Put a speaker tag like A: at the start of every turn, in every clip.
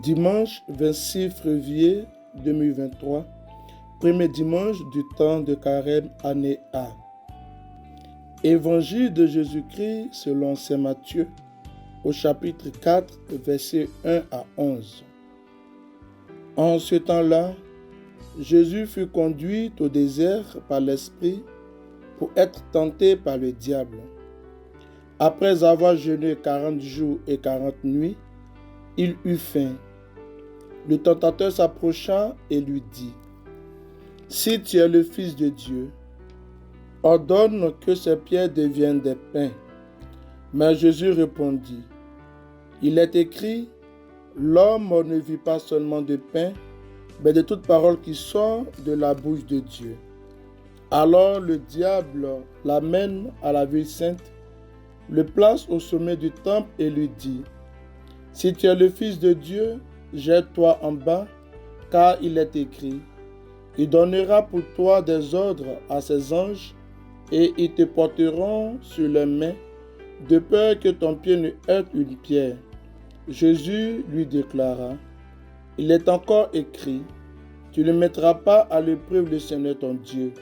A: Dimanche 26 février 2023, premier dimanche du temps de Carême, année A. Évangile de Jésus-Christ selon saint Matthieu, au chapitre 4, versets 1 à 11. En ce temps-là, Jésus fut conduit au désert par l'Esprit pour être tenté par le diable. Après avoir jeûné 40 jours et 40 nuits, il eut faim. Le tentateur s'approcha et lui dit : « Si tu es le Fils de Dieu, ordonne que ces pierres deviennent des pains. » Mais Jésus répondit : « Il est écrit, l'homme ne vit pas seulement de pain, mais de toute parole qui sort de la bouche de Dieu. » Alors le diable l'amène à la ville sainte, le place au sommet du temple et lui dit : « Si tu es le Fils de Dieu, jette-toi en bas, car il est écrit, il donnera pour toi des ordres à ses anges, et ils te porteront sur leurs mains, de peur que ton pied ne heurte une pierre. » Jésus lui déclara : « Il est encore écrit, tu ne mettras pas à l'épreuve le Seigneur ton Dieu. »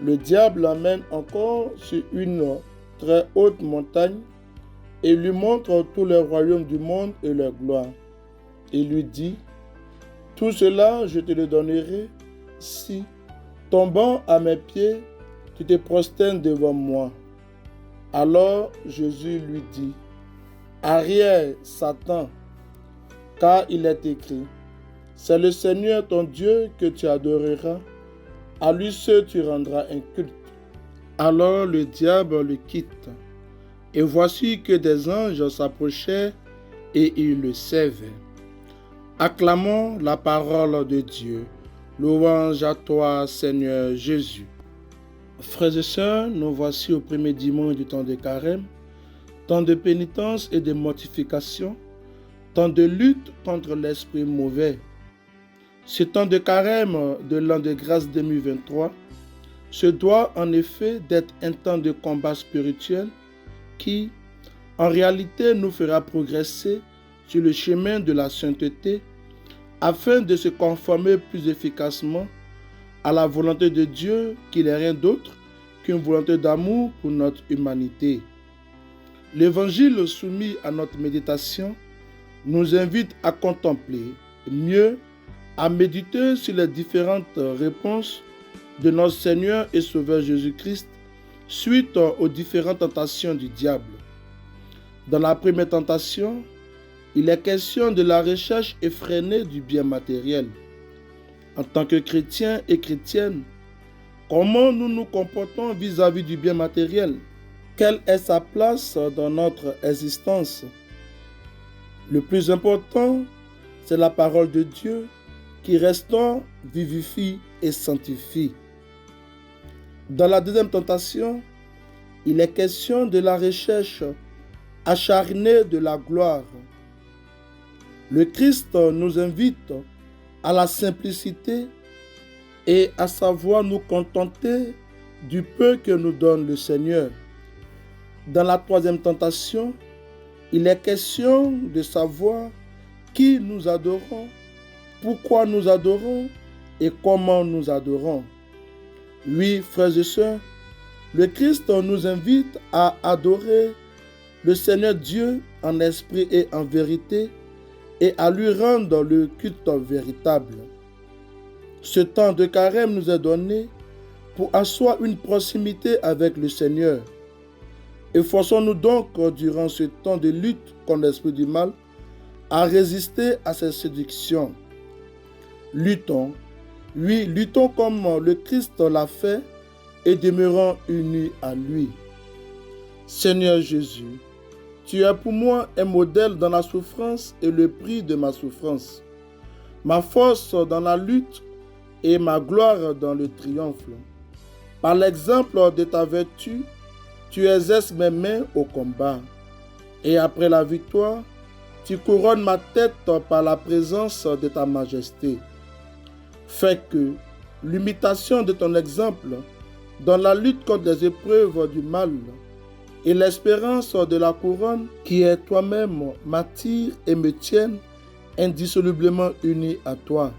A: Le diable l'emmène encore sur une très haute montagne et lui montre tous les royaumes du monde et leur gloire. Il lui dit : « Tout cela, je te le donnerai si, tombant à mes pieds, tu te prosternes devant moi. » Alors Jésus lui dit : « Arrière, Satan, car il est écrit, c'est le Seigneur ton Dieu que tu adoreras, à lui seul tu rendras un culte. » Alors le diable le quitte, et voici que des anges s'approchaient et ils le servaient. Acclamons la parole de Dieu. Louange à toi, Seigneur Jésus. Frères et sœurs, nous voici au premier dimanche du temps de Carême, temps de pénitence et de mortification, temps de lutte contre l'esprit mauvais. Ce temps de Carême de l'an de grâce 2023 se doit en effet d'être un temps de combat spirituel qui, en réalité, nous fera progresser sur le chemin de la sainteté afin de se conformer plus efficacement à la volonté de Dieu qui n'est rien d'autre qu'une volonté d'amour pour notre humanité. L'évangile soumis à notre méditation nous invite à contempler, mieux à méditer sur les différentes réponses de notre Seigneur et Sauveur Jésus-Christ suite aux différentes tentations du diable. Dans la première tentation, il est question de la recherche effrénée du bien matériel. En tant que chrétiens et chrétiennes, comment nous nous comportons vis-à-vis du bien matériel? Quelle est sa place dans notre existence? Le plus important, c'est la parole de Dieu qui restaure, vivifie et sanctifie. Dans la deuxième tentation, il est question de la recherche acharnée de la gloire. Le Christ nous invite à la simplicité et à savoir nous contenter du peu que nous donne le Seigneur. Dans la troisième tentation, il est question de savoir qui nous adorons, pourquoi nous adorons et comment nous adorons. Oui, frères et sœurs, le Christ nous invite à adorer le Seigneur Dieu en esprit et en vérité et à lui rendre le culte véritable. Ce temps de carême nous est donné pour asseoir une proximité avec le Seigneur. Efforçons-nous donc durant ce temps de lutte contre l'esprit du mal à résister à ses séductions. Luttons, oui, luttons comme le Christ l'a fait et demeurons unis à lui. Seigneur Jésus, tu es pour moi un modèle dans la souffrance et le prix de ma souffrance, ma force dans la lutte et ma gloire dans le triomphe. Par l'exemple de ta vertu, tu exerces mes mains au combat, et après la victoire, tu couronnes ma tête par la présence de ta majesté. Fais que l'imitation de ton exemple dans la lutte contre les épreuves du mal et l'espérance de la couronne qui est toi-même m'attire et me tienne indissolublement unis à toi.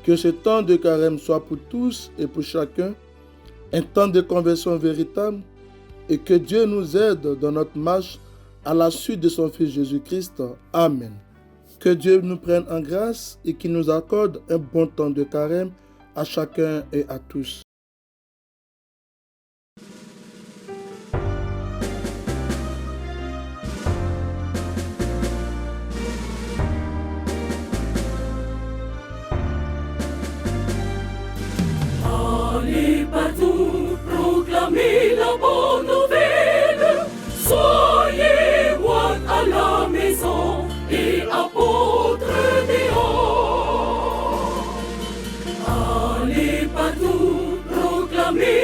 A: Que ce temps de carême soit pour tous et pour chacun un temps de conversion véritable et que Dieu nous aide dans notre marche à la suite de son Fils Jésus-Christ. Amen. Que Dieu nous prenne en grâce et qu'il nous accorde un bon temps de carême à chacun et à tous.
B: Allez partout, proclamez la bonne nouvelle. Soyez moines à la maison et apôtres dehors. Allez partout, proclamez